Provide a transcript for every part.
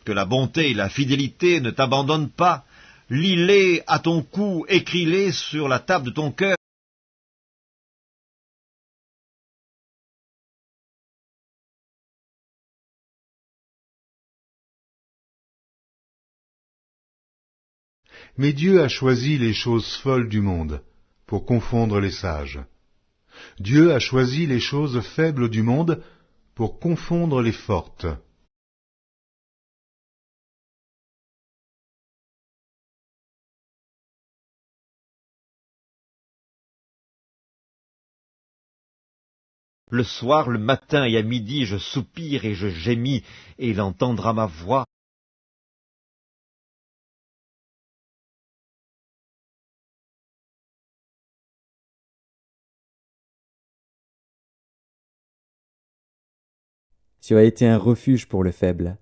Que la bonté et la fidélité ne t'abandonnent pas. Lis-les à ton cou, écris-les sur la table de ton cœur. Mais Dieu a choisi les choses folles du monde pour confondre les sages. Dieu a choisi les choses faibles du monde pour confondre les fortes. Le soir, le matin et à midi, je soupire et je gémis, et il entendra ma voix. Tu as été un refuge pour le faible,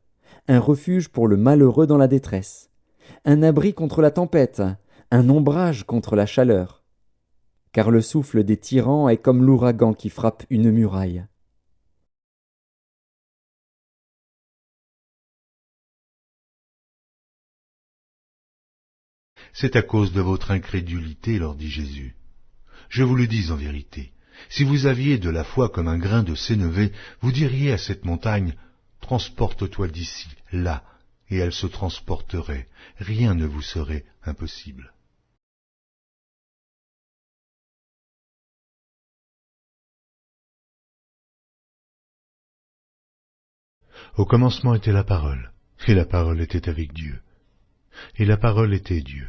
un refuge pour le malheureux dans la détresse, un abri contre la tempête, un ombrage contre la chaleur. Car le souffle des tyrans est comme l'ouragan qui frappe une muraille. C'est à cause de votre incrédulité, leur dit Jésus. Je vous le dis en vérité, si vous aviez de la foi comme un grain de sénévé, vous diriez à cette montagne, transporte-toi d'ici, là, et elle se transporterait. Rien ne vous serait impossible. Au commencement était la parole, et la parole était avec Dieu, et la parole était Dieu.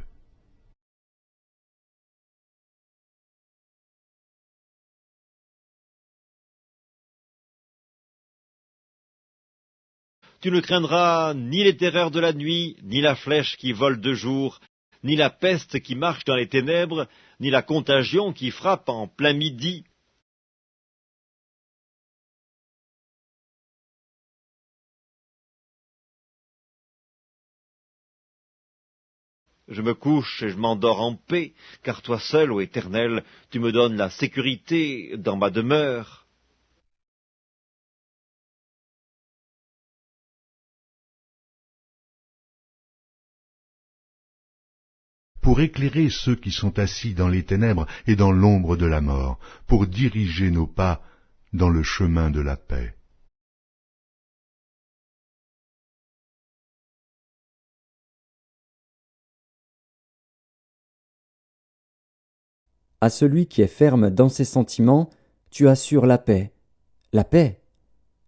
Tu ne craindras ni les terreurs de la nuit, ni la flèche qui vole de jour, ni la peste qui marche dans les ténèbres, ni la contagion qui frappe en plein midi. Je me couche et je m'endors en paix, car toi seul, ô Éternel, tu me donnes la sécurité dans ma demeure. Pour éclairer ceux qui sont assis dans les ténèbres et dans l'ombre de la mort, pour diriger nos pas dans le chemin de la paix. À celui qui est ferme dans ses sentiments, tu assures la paix,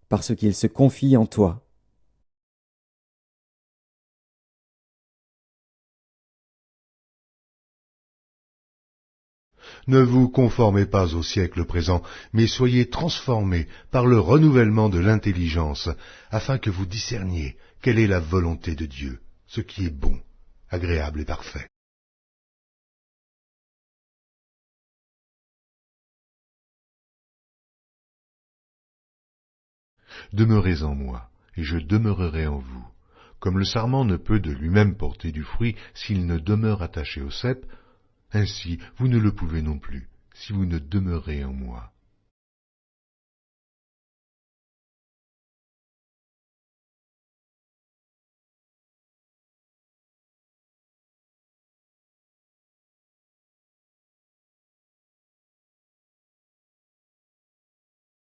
parce qu'il se confie en toi. Ne vous conformez pas au siècle présent, mais soyez transformés par le renouvellement de l'intelligence, afin que vous discerniez quelle est la volonté de Dieu, ce qui est bon, agréable et parfait. Demeurez en moi, et je demeurerai en vous. Comme le sarment ne peut de lui-même porter du fruit s'il ne demeure attaché au cep, ainsi vous ne le pouvez non plus, si vous ne demeurez en moi.